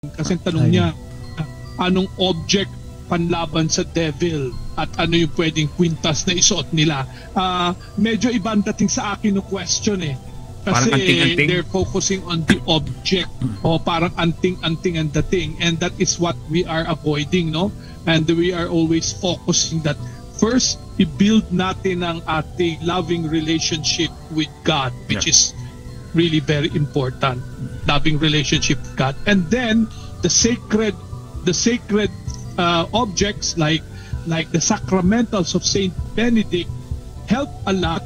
Kasi tanong niya, anong object panlaban sa devil at ano yung pwedeng kwintas na isuot nila? Medyo ibang dating sa akin yung question eh. Kasi they're focusing on the object o parang anting-anting ang dating, and that is what we are avoiding, no? And we are always focusing that first, i-build natin ang ating loving relationship with God, which is really very important. Loving relationship with God. And then the sacred objects like the sacramentals of Saint Benedict help a lot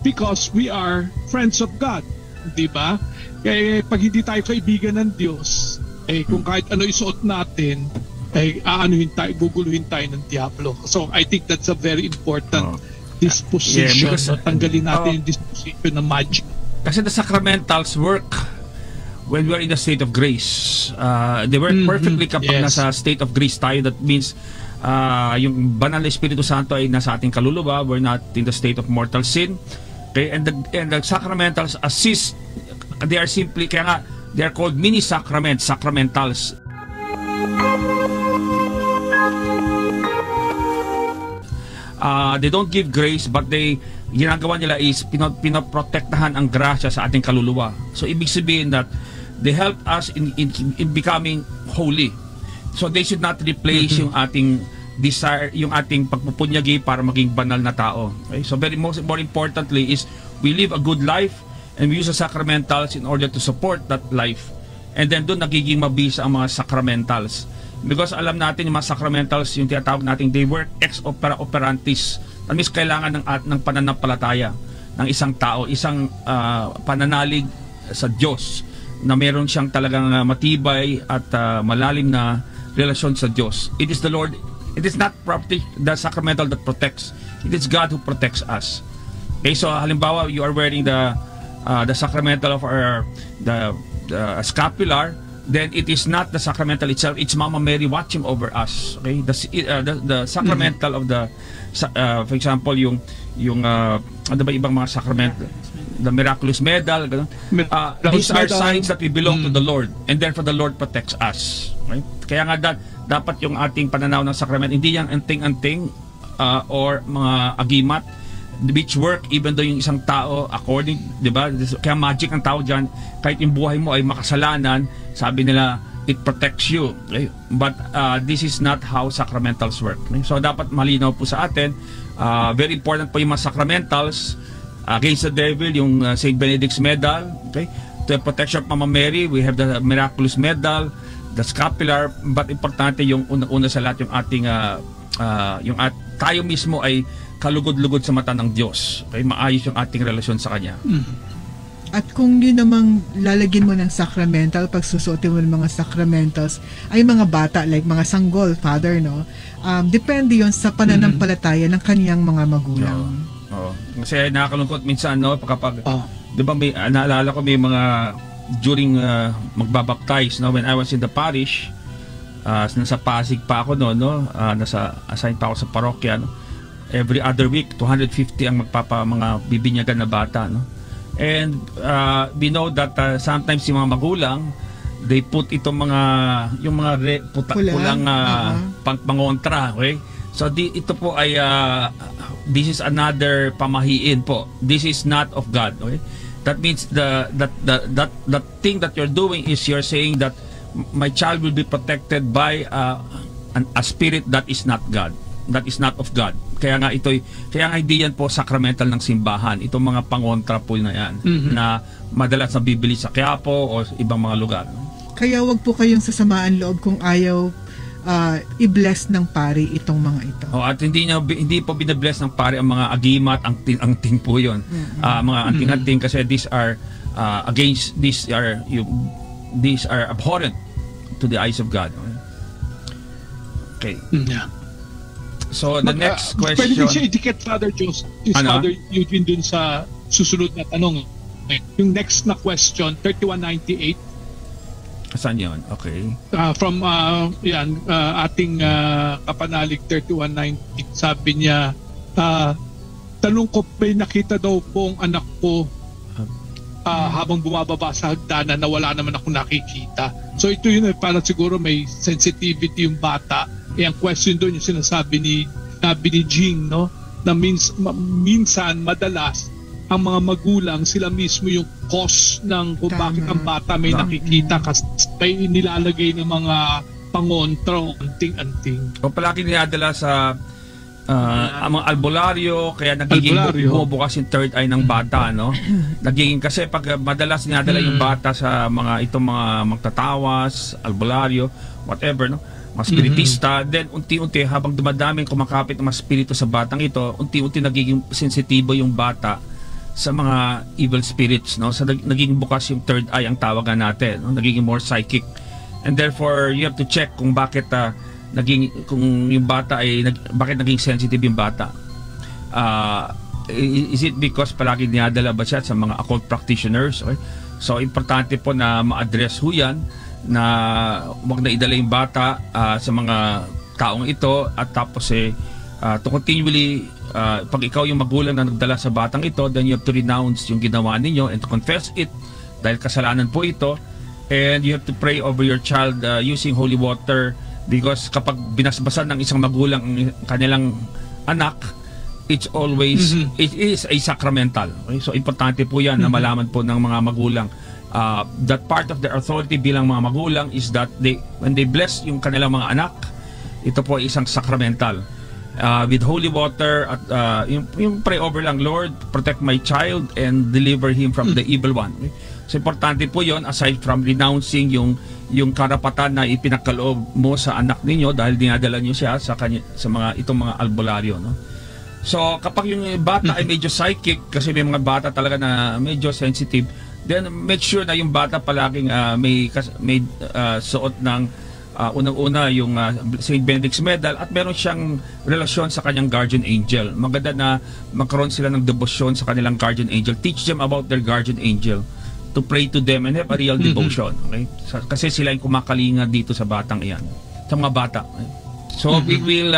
because we are friends of God, di ba? Kaya pag hindi tayo kaibigan ng Diyos, kung kahit ano isuot natin, guguluhin tayo ng Diablo. So I think that's a very important disposition. Tanggalin natin yung disposition ng magic. Kasi the sacramentals work when we are in a state of grace. They work perfectly kapag nasa state of grace tayo. That means yung banal na Espiritu Santo ay nasa ating kaluluwa. We're not in the state of mortal sin. Okay? And the sacramentals assist. They are simply, kaya nga, they are called mini sacraments, sacramentals. They don't give grace, but ginagawa nila is pinoprotektahan ang grasya sa ating kaluluwa. So ibig sabihin that they help us in becoming holy. So they should not replace yung ating desire, yung ating pagpupunyagi para maging banal na tao. Okay? So more importantly is we live a good life and we use the sacramentals in order to support that life. And then doon nagiging mabisa ang mga sacramentals. Because alam natin yung mga sacramentals, yung tinatawag natin, they work ex opera operantis. That means kailangan ng pananampalataya ng isang tao, isang pananalig sa Diyos na meron siyang talagang matibay at malalim na relasyon sa Diyos. It is the Lord, it is not the sacramental that protects, it is God who protects us. Okay, so halimbawa you are wearing the sacramental of the scapular, then it is not the sacramental itself, it's Mama Mary watching over us. Okay, the sacramental of the for example yung ano ba ibang mga sacrament, the miraculous medal, these are signs that we belong to the Lord, and therefore the Lord protects us. Okay? Kaya nga dapat yung ating pananaw ng sacrament hindi yan anting-anting or mga agimat which work even though yung isang tao according, di ba, kaya magic ang tao dyan, kahit yung buhay mo ay makasalanan, sabi nila it protects you, okay? But this is not how sacramentals work, okay? So dapat malinaw po sa atin, very important po yung mga sacramentals against the devil, yung Saint Benedict's medal, okay? The protection of Mama Mary, we have the miraculous medal, the scapular, but importante yung una sa lahat yung ating tayo mismo ay kalugod-lugod sa mata ng Diyos. Okay? Maayos yung ating relasyon sa Kanya. At kung yun namang lalagyan mo ng sacramental, pag susuotin mo ng mga sacramentals, ay mga bata, like mga sanggol, father, no? Depende yon sa pananampalataya ng kaniyang mga magulang. Kasi nakakalungkot minsan, no? Kapag, di ba, naalala ko may mga, during magbabaptize, no? When I was in the parish, nasa Pasig pa ako, no? Assign pa ako sa parokya, no? Every other week 250 ang mga bibinyagan na bata, no? And we know that sometimes yung mga magulang, they put itong pulang pangontra, okay? So ito po ay this is another pamahiin po. This is not of God, okay? That means the thing that you're doing is you're saying that my child will be protected by a spirit that is not God, that is not of God. Kaya nga hindi yan po sacramental ng simbahan. Itong mga pangontra po na yan, na madalas nabibili sa Quiapo o ibang mga lugar. Kaya wag po kayong sasamaan loob kung ayaw i-bless ng pari itong mga ito. At hindi po binabless ng pari ang mga agimat, angting po yun. Mga anting-anting kasi these are abhorrent to the eyes of God. Okay. So the next question. Pwede din siya i-dikit, Father Joseph, Father Eugene, dun sa susunod na tanong. Yung next na question, 3198. Saan yun? Okay. From ating kapanalig 3198, sabi niya, tanong ko, may nakita daw pong anak ko habang bumababa sa hagdanan na wala naman ako nakikita. So ito yun, parang siguro may sensitivity yung bata. Ang question doon yung sinasabi ni Jing, no? Na minsan, madalas, ang mga magulang, sila mismo yung cause ng kung bakit ang bata may nakikita kasi may nilalagay ng mga pangontro, anting-anting. O palagi niladala sa ang mga albularyo, kaya nagiging bumubukas yung third eye ng bata, no? Nagiging kasi pag madalas niladala yung bata sa itong mga magtatawas, albularyo, whatever, no? Mga spiritista, then unti-unti habang dumadaming kumakapit ng mga spirito sa batang ito, unti-unti nagiging sensitibo yung bata sa mga evil spirits, no? So nagiging bukas yung third eye ang tawagan natin, no? Nagiging more psychic. And therefore, you have to check kung bakit kung yung bata bakit naging sensitive yung bata. Is it because palagi niadala ba siya sa mga occult practitioners? Okay? So importante po na ma-address ho yan, na wag na idala yung bata sa mga taong ito, at tapos to continually pag ikaw yung magulang na nagdala sa batang ito, then you have to renounce yung ginawa ninyo and to confess it dahil kasalanan po ito, and you have to pray over your child using holy water, because kapag binasbasan ng isang magulang ang kanilang anak, it's always it is a sacramental. Okay? So importante po yan na malaman po ng mga magulang. That part of their authority bilang mga magulang is that when they bless yung kanilang mga anak, ito po ay isang sacramental. With holy water at yung pray over lang, Lord, protect my child and deliver him from the evil one. Okay? So importante po yon, aside from renouncing yung karapatan na ipinakaloob mo sa anak ninyo dahil dinadala niyo siya sa itong mga albularyo, no? So kapag yung bata ay medyo psychic, kasi may mga bata talaga na medyo sensitive, then make sure na yung bata palaging may suot ng unang-una yung St. Benedict's Medal, at meron siyang relasyon sa kanyang guardian angel. Maganda na magkaroon sila ng debosyon sa kanilang guardian angel. Teach them about their guardian angel, to pray to them and have a real devotion. Okay? Kasi sila yung kumakalinga dito sa batang iyan, sa mga bata. Okay? So we will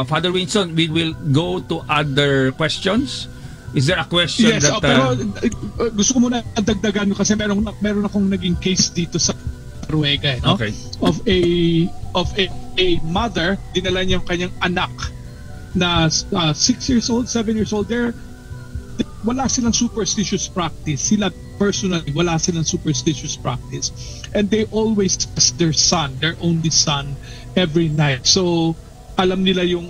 Father Winston, we will go to other questions. Is there a question? Yes, pero gusto ko muna dagdagan kasi meron akong naging case dito sa Noruega, no? Okay. Of a mother, dinala niya yung kanyang anak na 6 years old, 7 years old. Wala silang superstitious practice. Sila personally, wala silang superstitious practice. And they always test their son, their only son, every night. So alam nila yung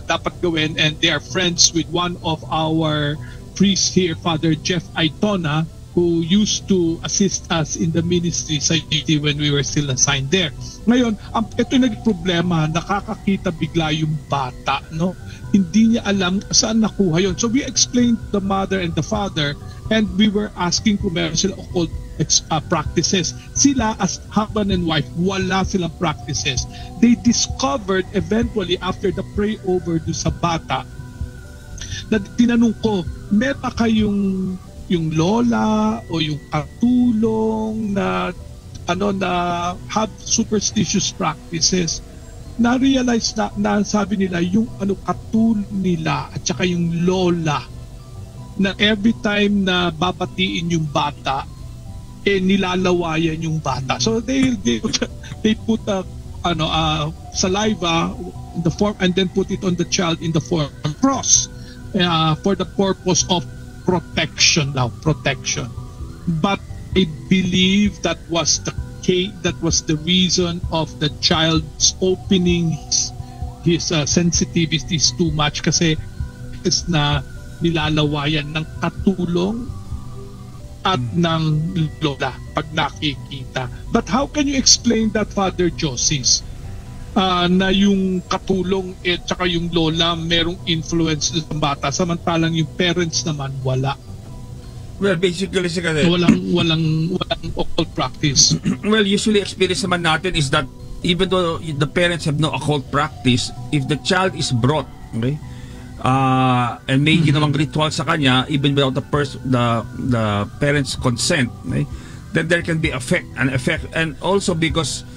dapat gawin, and they are friends with one of our priests here, Father Jeff Aitona, who used to assist us in the ministry sa UT when we were still assigned there. Ngayon, ito yung naging problema, nakakakita bigla yung bata, no? Hindi niya alam saan nakuha yun. So we explained the mother and the father, and we were asking kung meron sila occult practices. Sila as husband and wife, wala silang practices. They discovered eventually after the pray over do sa bata, na tinanong ko, meron ba kayong yung lola o yung katulong na have superstitious practices? Na-realize na sabi nila yung katulong nila at saka yung lola, na every time na babatiin yung bata, nilalawayan yung bata. So they put saliva in the form, and then put it on the child in the form of cross, for the purpose of protection. But I believe that was the reason of the child's opening his sensitivities too much, kasi is na nilalawayan ng katulong at ng lola pag nakikita. But how can you explain that, Father Josis, na yung katulong at saka yung lola merong influence sa bata, samantalang yung parents naman wala? Well, basically kasi walang occult practice. Well, usually experience naman natin is that even though the parents have no occult practice, if the child is brought, okay, and may ginawang ritual sa kanya even without the parents' consent, okay, then there can be an effect, and also because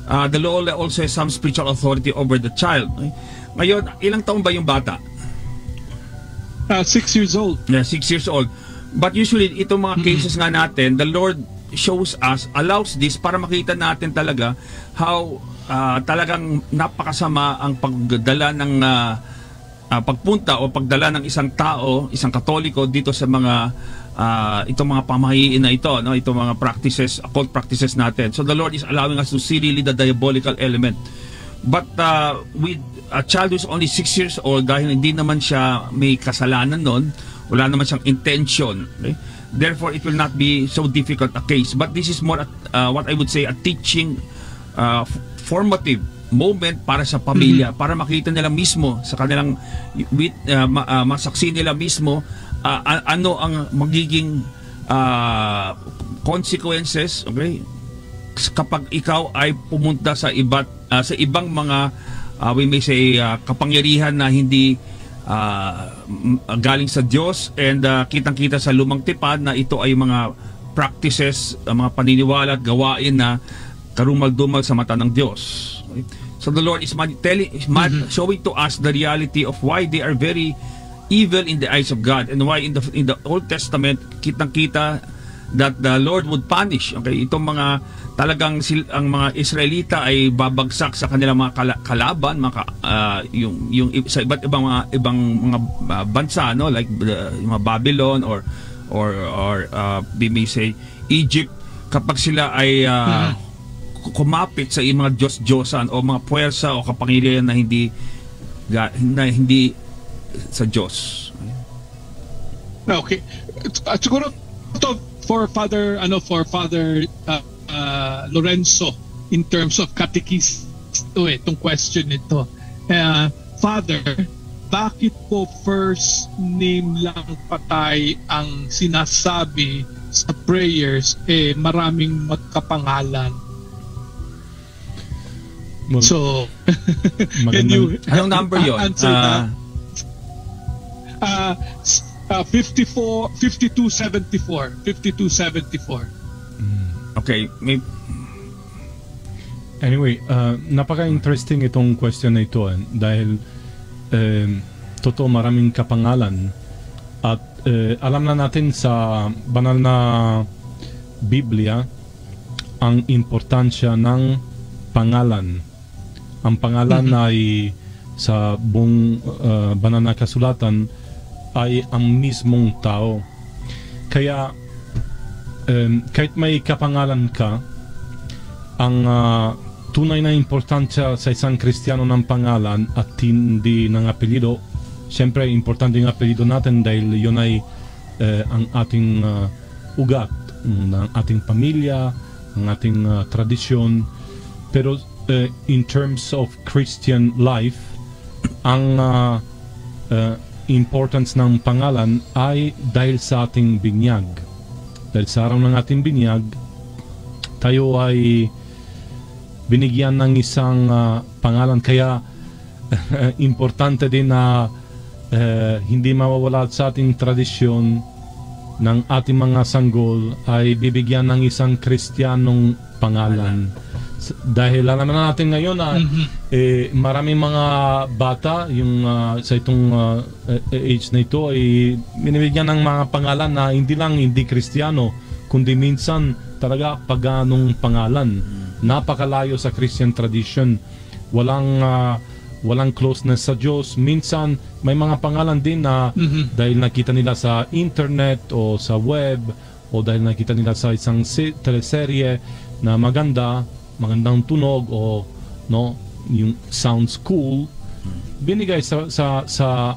the lola also has some spiritual authority over the child. Okay? Ngayon, ilang taon ba yung bata? 6 years old. Yeah, 6 years old. But usually, itong mga cases nga natin, the Lord shows us, allows this para makita natin talaga how talagang napakasama ang pagdala ng pagpunta o pagdala ng isang tao, isang Katoliko dito sa mga itong mga pamahiin na ito, no, itong mga practices, occult practices natin. So the Lord is allowing us to see really the diabolical element. But with a child who's only 6 years old, dahil hindi naman siya may kasalanan noon, wala naman siyang intention, okay? Therefore it will not be so difficult a case. But this is more what I would say a teaching formative moment para sa pamilya, para makita nila mismo sa kanilang masaksi nila mismo ano ang magiging consequences, okay, kapag ikaw ay pumunta sa ibang mga we may say kapangyarihan na hindi galing sa Diyos, and kitang-kita sa lumang tipan na ito ay mga practices, mga paniniwala at gawain na karumal-dumal sa mata ng Diyos. Okay? So the Lord is showing to us the reality of why they are very evil in the eyes of God, and why in the Old Testament kitang-kita that the Lord would punish, okay, itong mga talagang ang mga Israelita ay babagsak sa kanilang mga kalaban, yung sa iba't ibang mga bansa, no, like yung mga Babylon or we may say Egypt, kapag sila ay kumapit sa mga Diyos-Diyosan o mga puwersa o kapangyarihan na hindi sa Diyos. Okay. Siguro to for Father Lorenzo in terms of catechism itong question nito. Father, bakit po first name lang patay ang sinasabi sa prayers, maraming magkapangalan? So, can you anong number yun? Answer that? 5274. Okay, anyway, napaka-interesting itong question na ito dahil totoo maraming kapangalan at alam na natin sa banal na Biblia ang importansya ng pangalan. Ang pangalan ay sa buong banal na kasulatan ay ang mismong tao. Kaya kahit may kapangalan ka, ang tunay na importansya sa isang Kristiyano ng pangalan at hindi ng apelido. Siyempre, importante yung apelido natin dahil yun ay ang ating ugat ng ating pamilya, ang ating tradisyon. Pero in terms of Christian life, ang importance ng pangalan ay dahil sa ating binyag. Dahil sa araw ng ating binyag, tayo ay binigyan ng isang pangalan. Kaya importante din na hindi mawawala sa ating tradisyon ng ating mga sanggol ay bibigyan ng isang Kristiyanong pangalan. Dahil alam na natin ngayon na maraming mga bata yung sa itong age na ito ay binibigyan ng mga pangalan na hindi Kristiyano, kundi minsan talaga paganong pangalan. Napakalayo sa Christian tradition. Walang closeness sa Diyos. Minsan may mga pangalan din na dahil nakita nila sa internet o sa web o dahil nakita nila sa isang teleserye na magandang tunog o no, yung sounds cool, binigay sa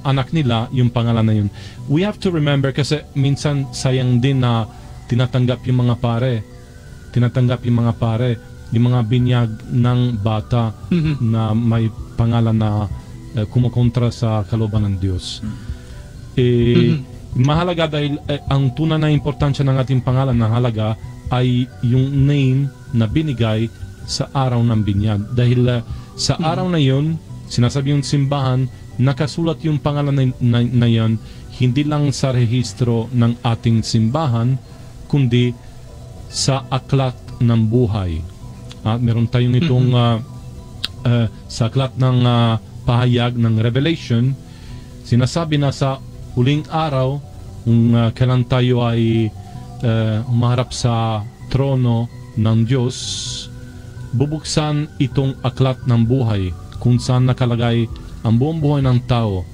anak nila yung pangalan na yun. We have to remember kasi minsan sayang din na tinatanggap yung mga pare, yung mga binyag ng bata na may pangalan na kumukontra sa kalooban ng Diyos. Mahalaga dahil ang tunay na importansya ng ating pangalan na halaga ay yung name na binigay sa araw ng binyag. Dahil sa araw na yun, sinasabi yung simbahan, nakasulat yung pangalan na yun, hindi lang sa rehistro ng ating simbahan, kundi sa aklat ng buhay. Meron tayong itong sa aklat ng pahayag ng Revelation, sinasabi na sa huling araw kung kailan tayo ay umaharap sa trono ng Diyos, bubuksan itong aklat ng buhay kung saan nakalagay ang buong buhay ng tao,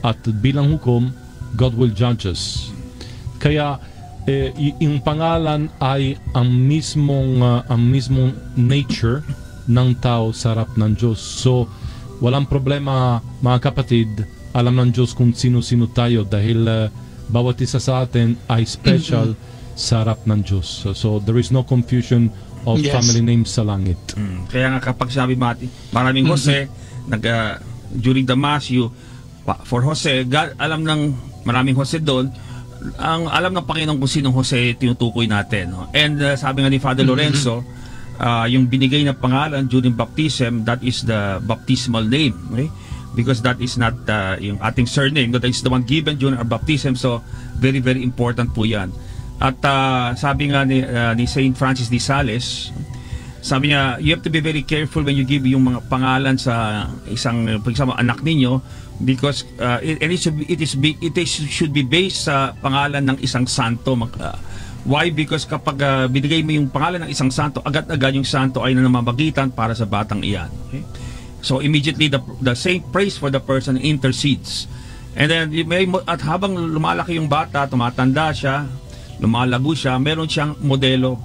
at bilang hukom, God will judge us. Kaya yung pangalan ay ang mismong nature ng tao sa harap ng Diyos. So walang problema, mga kapatid, alam ng Diyos kung sino-sino tayo dahil bawat isa sa atin ay special sa harap ng Diyos. So there is no confusion of family names sa langit. Kaya nga kapag sabi maraming Jose, during the Mass, for Jose, God, alam ng maraming Jose doon, ang alam ng Panginoon kung sinong Jose tinutukoy natin. No? And sabi nga ni Father Lorenzo, yung binigay na pangalan during baptism, that is the baptismal name. Okay? Because that is not yung ating surname, that is the one given during our baptism. So, very, very important po yan. At sabi nga ni Saint Francis de Sales, sabi niya, you have to be very careful when you give yung mga pangalan sa isang, for example, anak ninyo, because it should be based sa pangalan ng isang santo. Why? Because kapag binigay mo yung pangalan ng isang santo, agad-agad yung santo ay namamagitan para sa batang iyan. Okay? So immediately the saint prays for the person, intercedes. And then at habang lumalaki yung bata, tumatanda siya, lumalago siya, meron siyang modelo.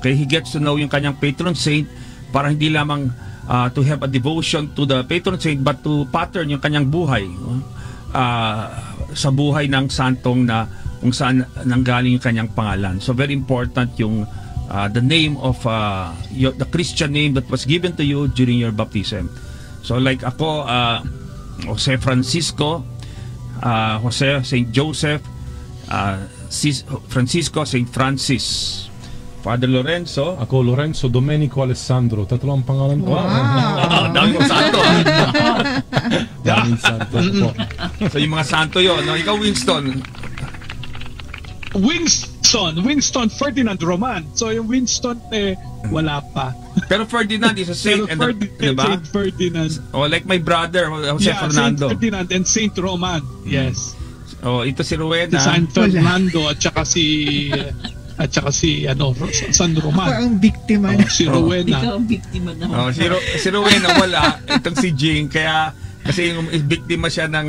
Okay, he gets to know yung kanyang patron saint para hindi lamang to have a devotion to the patron saint, but to pattern yung kanyang buhay sa buhay ng santong na kung saan nanggaling yung kanyang pangalan. So very important yung the name of the Christian name that was given to you during your baptism. So like ako, Jose Francisco, Jose Saint Joseph, Francisco Saint Francis. Father Lorenzo. Ako, Lorenzo Domenico Alessandro. Tatlo ang pangalan ko. Wow! Daming santo. Daming santo po. So yung mga santo yun. No? Ikaw, Winston. Winston Ferdinand Roman. So yung Winston, wala pa. Pero Ferdinand is a saint. Diba? Saint Ferdinand. Oh, like my brother, Jose Fernando. Saint Ferdinand and Saint Roman. Yes. Oh, ito si Rowena. Si San Fernando at saka si San Roman. Ako ang biktima na. Si Rowena. Ikaw ang biktima naman. Si Rowena wala. Itong si Jing. Kaya kasi yung biktima siya ng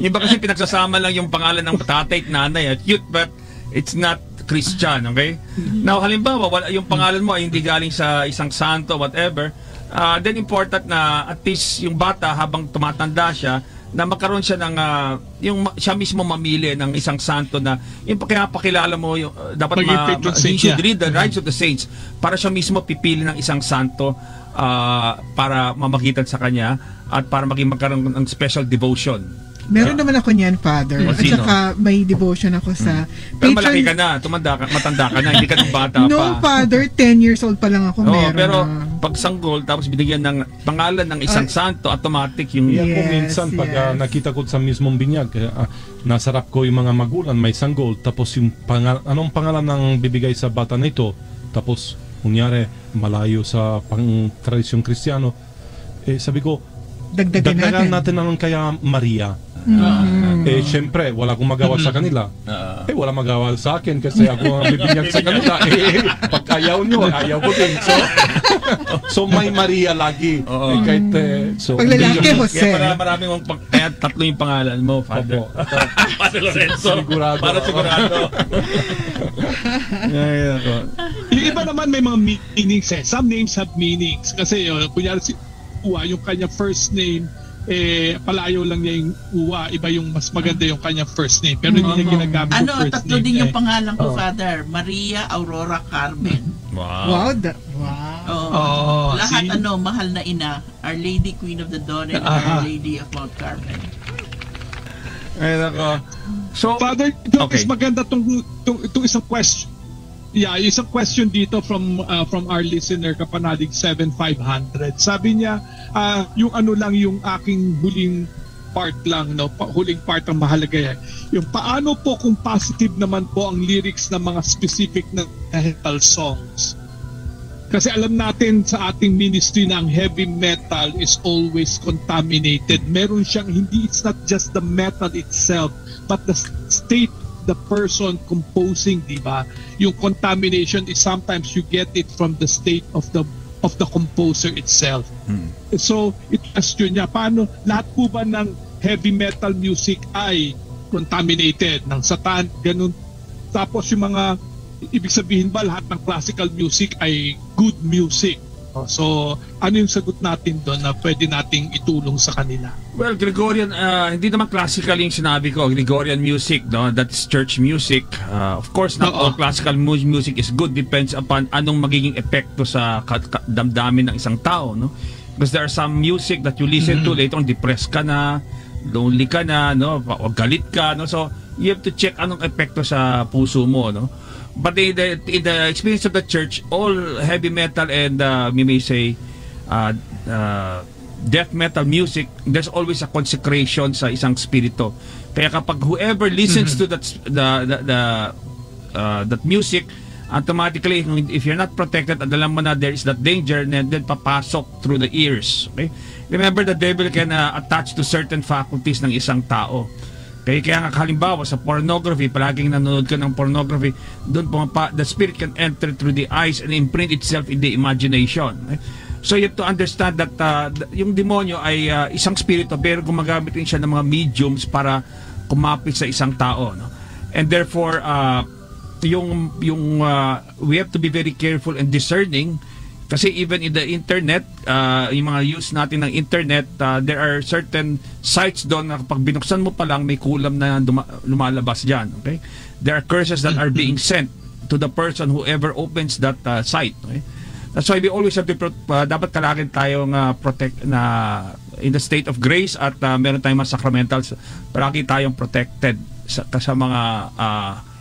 yung iba kasi pinagsasama lang yung pangalan ng tatay at nanay. Cute, but it's not Christian. Okay? Now halimbawa wala, yung pangalan mo ay hindi galing sa isang santo, whatever, then important na at least yung bata habang tumatanda siya na magkaroon siya ng yung siya mismo mamili ng isang santo na yung kaya pakilala mo yung dapat he should read the Rites of the Saints para siya mismo pipili ng isang santo para mamagitan sa kanya at para magkaroon ng special devotion. Meron naman ako niyan, Father. At saka may devotion ako sa Pero malaki ka na, matanda ka na, hindi ka nung bata pa. No, Father, 10 years old pa lang ako. Meron pero pag sanggol, tapos binigyan ng pangalan ng isang santo, automatic yung... Yan po minsan pag nakita ko sa mismong binyag, nasarap ko yung mga magulang, may sanggol, tapos yung anong pangalan ng bibigay sa bata na ito, tapos kunyari malayo sa tradisyong Kristiyano, sabi ko, dagdagan natin naman kaya Maria. Siyempre, wala akong magawa sa kanila. Wala magawa sa akin kasi ako ang bibinyag sa kanila. Pag ayaw nyo, ayaw ko din. So may Maria lagi. Kahit, pag lalaki, Jose. Kaya maraming kaya tatlo yung pangalan mo, Father. Father Lorenzo. Sigurado. Para sigurado. Yung iba naman may mga meanings eh. Some names have meanings. Kasi kunyari si Uwa, yung kanya first name, palayo lang niya yung Uwa, iba yung mas maganda yung kanyang first name. Pero hindi niya ginagamit yung first tatlo name. Din yung pangalan ko, Father. Maria Aurora Carmen. Wow. Lahat mahal na ina. Our Lady Queen of the Dawn and Our Lady of Mount Carmel. So, Father, is maganda itong isang question. Yeah, isang question dito from our listener, Kapanalig 7500. Sabi niya, yung yung aking huling part lang, huling part ang mahalaga yan. Yung paano po kung positive naman po ang lyrics ng mga specific na metal songs? Kasi alam natin sa ating ministry na ang heavy metal is always contaminated. Meron siyang, it's not just the metal itself, but the state the person composing, di ba? Yung contamination is sometimes you get it from the state of the composer itself. So, question niya, paano lahat po ba ng heavy metal music ay contaminated ng satan, ganun? Tapos yung mga, ibig sabihin ba lahat ng classical music ay good music? So, ano yung sagot natin doon na pwede nating itulong sa kanila? Well, Gregorian, hindi naman classical yung sinabi ko. Gregorian music, no? That's church music. Of course, not all classical music is good. Depends upon anong magiging epekto sa damdamin ng isang tao, no? Because there are some music that you listen to later on, depressed ka na, lonely ka na, no? O galit ka, no? So, you have to check anong epekto sa puso mo, no? But in the experience of the church, all heavy metal and we may say death metal music, there's always a consecration sa isang spirito. Kaya kapag whoever listens to that music, automatically, if you're not protected at alam mo na there is that danger, then papasok through the ears. Okay? Remember, the devil can attach to certain faculties ng isang tao. Kaya nga halimbawa sa pornography, palaging nanonood ka ng pornography, doon the spirit can enter through the eyes and imprint itself in the imagination. So you have to understand that yung demonyo ay isang spirito, pero gumagamit rin siya ng mga mediums para kumapit sa isang tao, no? And therefore we have to be very careful and discerning, kasi even in the internet, yung mga use natin ng internet, there are certain sites doon na kapag binuksan mo pa lang, may kulam na lumalabas dyan. Okay? There are curses that are being sent to the person whoever opens that site. Okay? That's why we always have to dapat kalagin tayong protect na in the state of grace, at meron tayong mga sacramentals, palagi tayong protected sa mga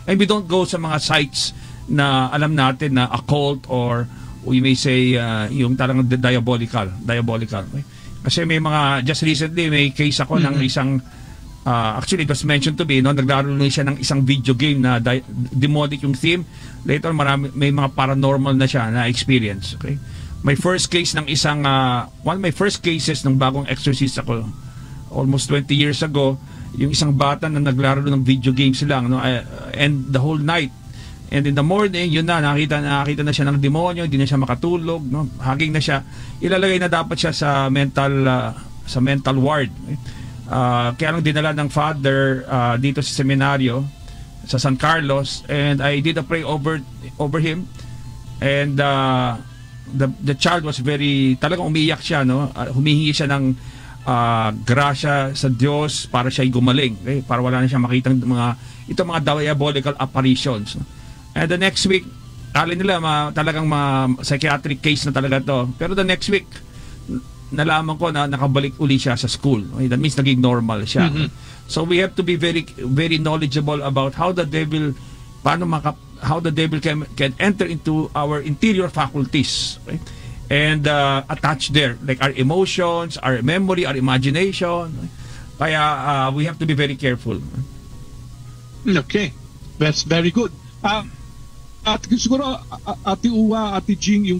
and we don't go sa mga sites na alam natin na occult, or we may say yung talagang diabolical. Okay? Kasi may mga, just recently may case ako ng isang actually it was mentioned to me, no, naglaro na siya ng isang video game na demonic yung theme. Later may mga paranormal na siya na experience. Okay? My first case ng isang one of my first cases ng bagong exorcist ako almost 20 years ago, yung isang bata na naglaro ng video games lang, no, and the whole night. And in the morning, yun na, nakita na siya ng demonyo, hindi na siya makatulog, no? Haging na siya. Ilalagay na dapat siya sa mental ward. Kaya lang dinala ng father dito sa seminaryo sa San Carlos, and I did a pray over him, and the child was talagang umiiyak siya, no? Humihingi siya ng grasya sa Diyos para siya gumaling, okay? Para wala na siya makitang mga diabolical apparitions, no? And the next week, alin nila talagang psychiatric case na talaga to. Pero the next week, nalaman ko na nakabalik uli siya sa school. Okay? That means naging normal siya. So we have to be very very knowledgeable about how the devil can enter into our interior faculties. Okay? And attach there, like our emotions, our memory, our imagination. Kaya we have to be very careful. Okay, that's very good. At siguro, Ate Uwa, Ate Jing, yung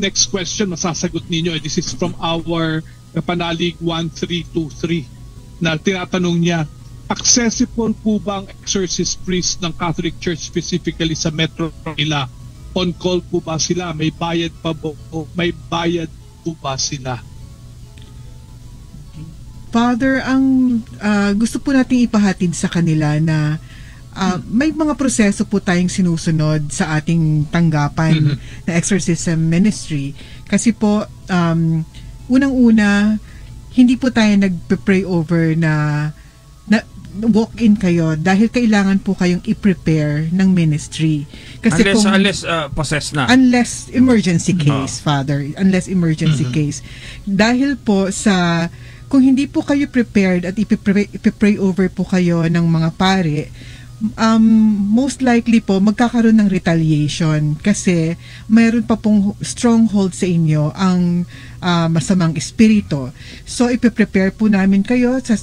next question masasagot ninyo. This is from our Panalig 1323 na tinatanong niya, accessible po ba ang exorcist priest ng Catholic Church, specifically sa Metro Manila? On call po ba sila? May bayad pa po? May bayad po ba sila? Father, ang gusto po nating ipahatid sa kanila na may mga proseso po tayong sinusunod sa ating tanggapan na exorcism ministry. Kasi po, unang-una, hindi po tayo nagpe-pray over na walk-in kayo dahil kailangan po kayong i-prepare ng ministry. Kasi unless possessed na. Unless emergency case, Father. Unless emergency case. Dahil po kung hindi po kayo prepared at ipipray over po kayo ng mga pare, most likely po magkakaroon ng retaliation kasi mayroon pa pong stronghold sa inyo ang masamang espiritu. So ipe-prepare po namin kayo sa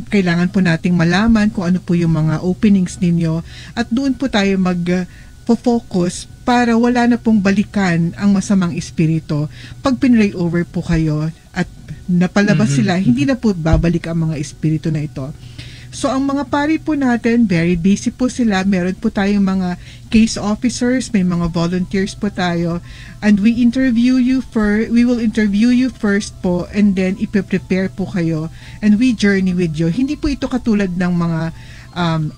kailangan po nating malaman kung ano po yung mga openings ninyo, at doon po tayo mag-focus para wala na pong balikan ang masamang espiritu. Pag pinray over po kayo at napalabas sila, hindi na po babalik ang mga espiritu na ito. So ang mga pari po natin, very busy po sila. Meron po tayong mga case officers, may mga volunteers po tayo, and we will interview you first po, and then ipe-prepare po kayo, and we journey with you. Hindi po ito katulad ng mga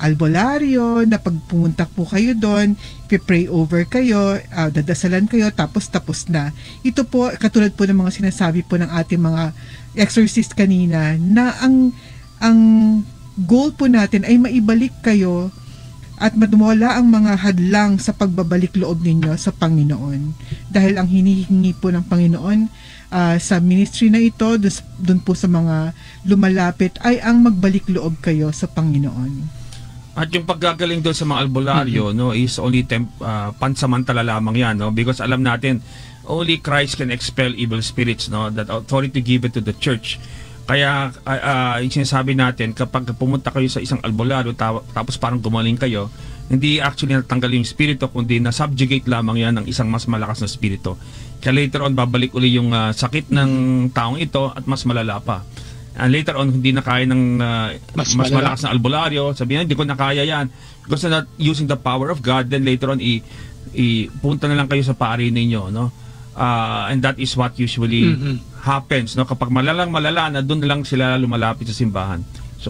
albularyo na pag pumunta po kayo doon, pray over kayo, dadasalan kayo, tapos na. Ito po, katulad po ng mga sinasabi po ng ating mga exorcist kanina, na ang goal po natin ay maibalik kayo at madumala ang mga hadlang sa pagbabalik loob ninyo sa Panginoon. Dahil ang hinihingi po ng Panginoon sa ministry na ito, dun po sa mga lumalapit, ay ang magbalik loob kayo sa Panginoon. At yung paggagaling doon sa mga albularyo, no, is only pansamantala lamang yan, no, because alam natin only Christ can expel evil spirits, no, that authority given to the church. Kaya yung sinasabi natin, kapag pumunta kayo sa isang albularyo tapos parang gumaling kayo, hindi actually natanggal yung spirito, kundi na-subjugate lamang yan ng isang mas malakas na spirito. Kaya later on, babalik uli yung sakit ng taong ito at mas malala pa. And later on, hindi na kaya ng mas malakas na albularyo, sabihin, hindi ko na kaya yan. Because not using the power of God, then later on, punta na lang kayo sa pari ninyo, no? And that is what usually happens, no? Kapag malala na doon lang sila lumalapit sa simbahan. So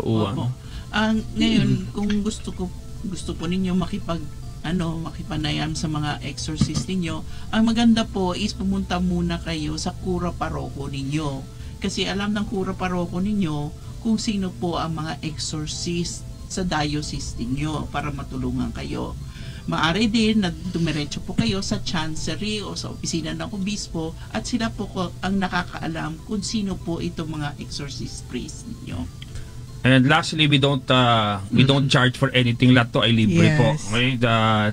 ngayon kung gusto po ninyo makipanayam sa mga exorcist ninyo, ang maganda po is pumunta muna kayo sa kura paroko ninyo, kasi alam ng kura paroko ninyo kung sino po ang mga exorcist sa diocese ninyo para matulungan kayo. Maaari din na dumiretso po kayo sa chancery o sa opisina ng obispo, at sila po ang nakakaalam kung sino po itong mga exorcist priest ninyo. And lastly, we don't charge for anything. Lahat to ay libre po. Okay?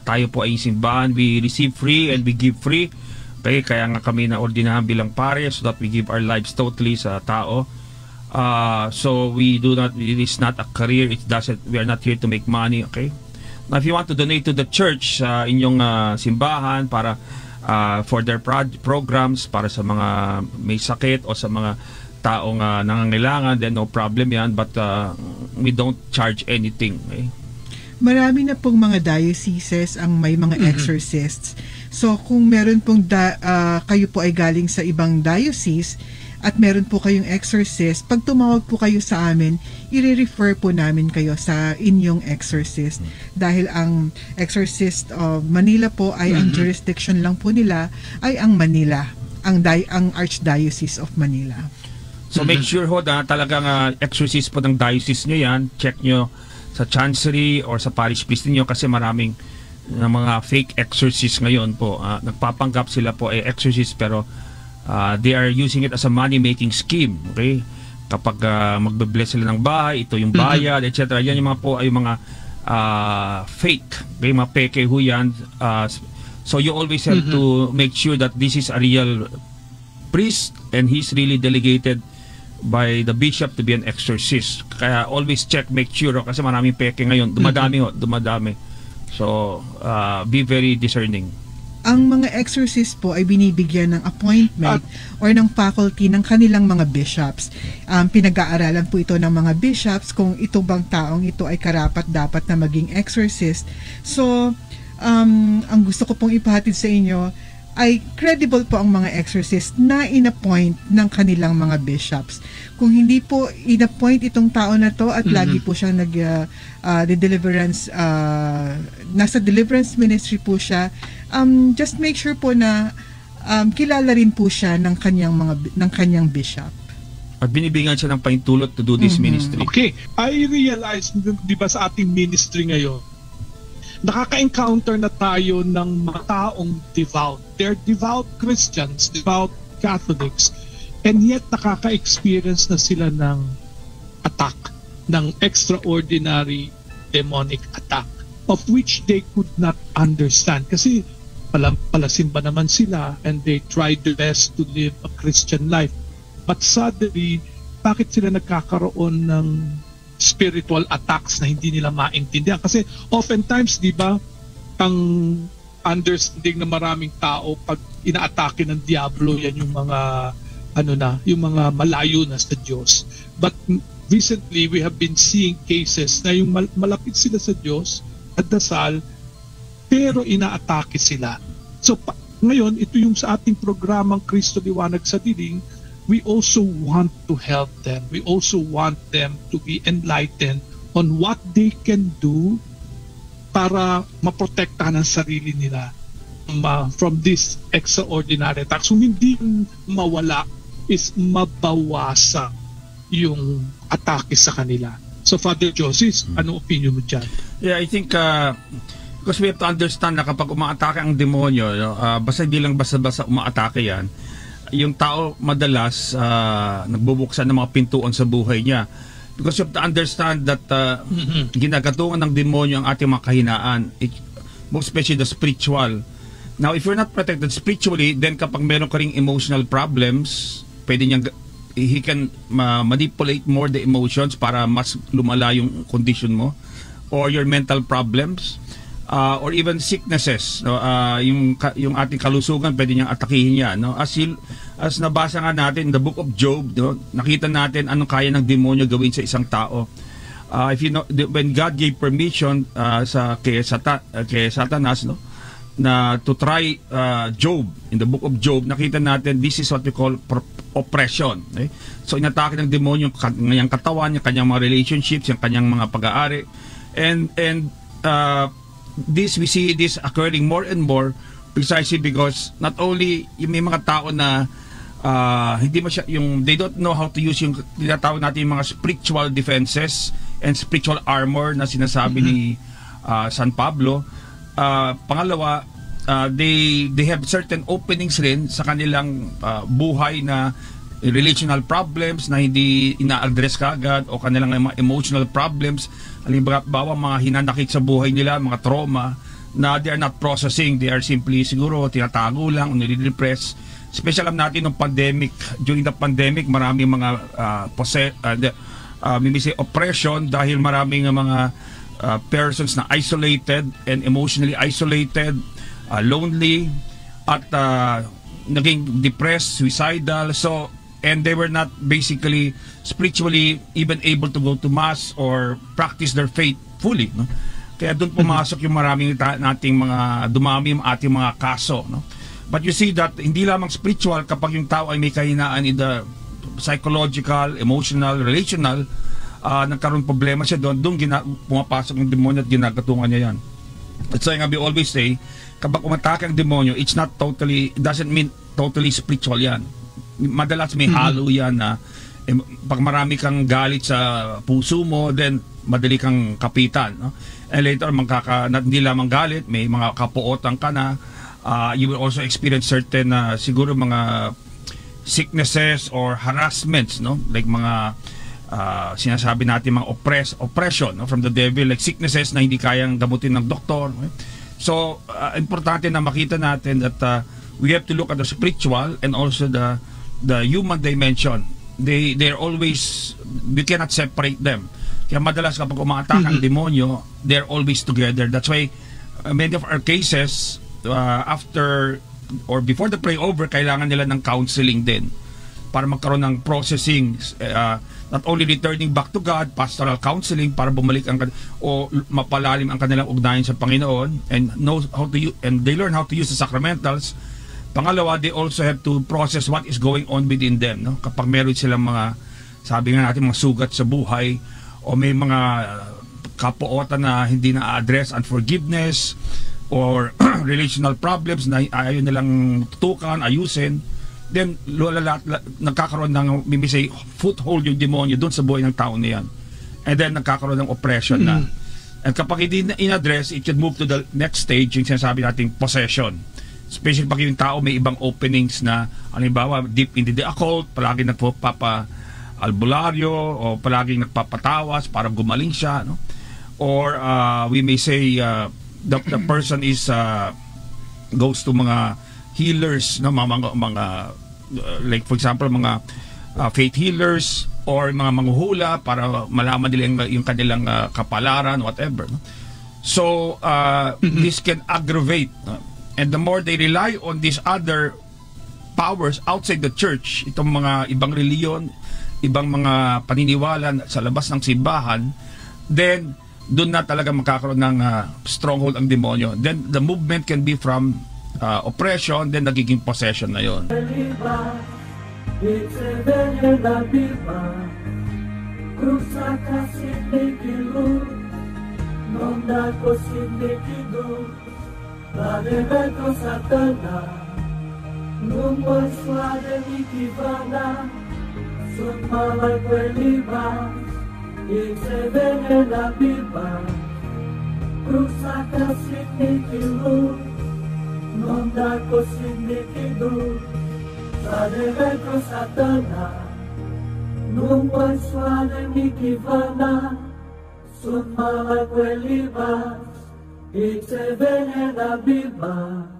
Tayo po ay simbahan, we receive free and we give free. Okay? Kaya nga kami na ordinahan bilang pare, so that we give our lives totally sa tao. So we do not, it is not a career, we are not here to make money. Okay? Now, if you want to donate to the church, inyong simbahan para for their programs, para sa mga may sakit o sa mga taong nangangailangan, then no problem yan, but we don't charge anything. Okay? Marami na pong mga dioceses ang may mga exorcists. So kung meron pong kayo po ay galing sa ibang diocese at meron po kayong exorcist, pag tumawag po kayo sa amin, i-refer po namin kayo sa inyong exorcist. Dahil ang exorcist of Manila po ay ang jurisdiction lang po nila ay ang Manila, ang Archdiocese of Manila. So make sure ho na talagang exorcist po ng diocese nyo yan. Check nyo sa chancery or sa parish priest niyo, kasi maraming mga fake exorcists ngayon po. Nagpapanggap sila po ay exorcist, pero they are using it as a money-making scheme. Okay? Kapag magbe-bless sila ng bahay, ito yung bayad, etc. Yan yung mga po ay mga fake. Okay? Mga peke ho yan. So you always have to make sure that this is a real priest and he's really delegated by the bishop to be an exorcist. Kaya always check, make sure, kasi maraming peke ngayon. Dumadami. So, be very discerning. Ang mga exorcist po ay binibigyan ng appointment or ng faculty ng kanilang mga bishops. Pinag-aaralan po ito ng mga bishops kung ito bang taong ito ay karapat-dapat na maging exorcist. So, ang gusto ko pong ipahatid sa inyo ay credible po ang mga exorcist na in-appoint ng kanilang mga bishops. Kung hindi po in-appoint itong tao na to at lagi po siyang deliverance, nasa deliverance ministry po siya, just make sure po na kilala rin po siya ng kanyang bishop. At binibigyan siya ng paintulot to do this ministry. Okay, I realize, di ba sa ating ministry ngayon, nakaka-encounter na tayo ng mga taong devout. They're devout Christians, devout Catholics, and yet nakaka-experience na sila ng attack, ng extraordinary demonic attack, of which they could not understand. Kasi palasimba naman sila and they tried their best to live a Christian life. But suddenly, bakit sila nagkakaroon ng spiritual attacks na hindi nila maintindihan? Kasi oftentimes, di ba, ang understanding ng maraming tao pag inaatake ng diablo, yan yung mga yung mga malayo na sa Diyos. But recently we have been seeing cases na yung malapit sila sa Diyos at dasal, pero inaatake sila. So ngayon, ito yung sa ating programang Kristo Liwanag sa Diling, we also want to help them. We also want them to be enlightened on what they can do para maprotektahan ang sarili nila from this extraordinary attack. So hindi mawala is mabawasan yung atake sa kanila. So Father Joseph, anong opinion mo dyan? Yeah, I think because we have to understand na kapag umaatake ang demonyo, basta hindi lang basta-basta umaatake yan, yung tao madalas nagbubuksan ng mga pintuan sa buhay niya. Because you have to understand that ginagatungan ng demonyo ang ating mga kahinaan, most especially the spiritual. Now, if you're not protected spiritually, then kapag meron ka ring emotional problems, pwede niyang he can manipulate more the emotions para mas lumala yung condition mo, or your mental problems, or even sicknesses, no? Yung ating kalusugan pwede niyang atakihin yan, no? As nabasa nga natin in the book of Job, no? Nakita natin anong kaya ng demonyo gawin sa isang tao. If you know, when God gave permission kay Satanas, no, na to try Job, in the book of Job, nakita natin this is what we call oppression. Okay? So inatake ng demonyo yung kanyang katawan, yung kanyang mga relationships, yung kanyang mga pag-aari, and we see this occurring more and more precisely because not only yung may mga tao na hindi they don't know how to use yung tinatawag natin yung mga spiritual defenses and spiritual armor na sinasabi ni San Pablo. Pangalawa, they have certain openings rin sa kanilang buhay na relational problems na hindi ina-address kagad, o kanilang mga emotional problems, halimbawa mga hinanakit sa buhay nila, mga trauma na they are not processing, they are simply siguro tinatago lang o nilidepress. Special alam natin ng pandemic, during the pandemic maraming mga oppression dahil maraming mga persons na isolated and emotionally isolated, lonely, at naging depressed, suicidal. So, and they were not basically spiritually even able to go to mass or practice their faith fully, no? Kaya doon pumasok yung maraming nating mga dumami yung ating mga kaso, no? But you see that hindi lamang spiritual, kapag yung tao ay may kahinaan in the psychological, emotional, relational, nagkaroon problema siya doon pumapasok ng demonyo at ginagatungan niya yan. That's why we always say, kapag umatake ang demonyo, it doesn't mean totally spiritual yan. Madalas may halo yan na pag marami kang galit sa puso mo, then madali kang kapitan, no? And later, hindi lamang galit, may mga kapuotan ka na, you will also experience certain siguro mga sicknesses or harassments, no? Like mga sinasabi natin mga oppression, no, from the devil, like sicknesses na hindi kayang gamutin ng doktor. Okay? So importante na makita natin that we have to look at the spiritual and also the human dimension. They're always, we cannot separate them. Kaya madalas kapag umaatake ang demonyo, they're always together. That's why many of our cases after or before the pray over, kailangan nila ng counseling din para magkaroon ng processing, not only returning back to God, pastoral counseling para bumalik o mapalalim ang kanilang ugnayan sa Panginoon, and they learn how to use the sacramentals. Pangalawa, they also have to process what is going on within them, no? Kapag meron silang mga, sabi nga natin, mga sugat sa buhay, o may mga kapuotan na hindi na-address, unforgiveness or relational problems na ayaw nilang tutukan, ayusin, then nagkakaroon ng, maybe say, foothold yung demonyo doon sa buhay ng tao na yan. And then nagkakaroon ng oppression na. And kapag hindi in-address, it should move to the next stage, yung sinasabi nating possession. Especially pag yung tao may ibang openings na, halimbawa, deep into the occult, palagi nagpapa-albularyo, o palagi nagpapatawas para gumaling siya, no? Or we may say the person is goes to mga healers, no? mga like for example mga faith healers or mga manghuhula para malaman nila yung kanilang kapalaran, whatever, no? So this can aggravate, no? And the more they rely on these other powers outside the church, itong mga ibang reliyon, ibang mga paniniwala sa labas ng simbahan, then doon na talaga magkakaroon ng stronghold ang demonyo. Then the movement can be from oppression, then nagiging possession na yon. Nung persuade mi kivana, sun mga kweliba, itse venena biba.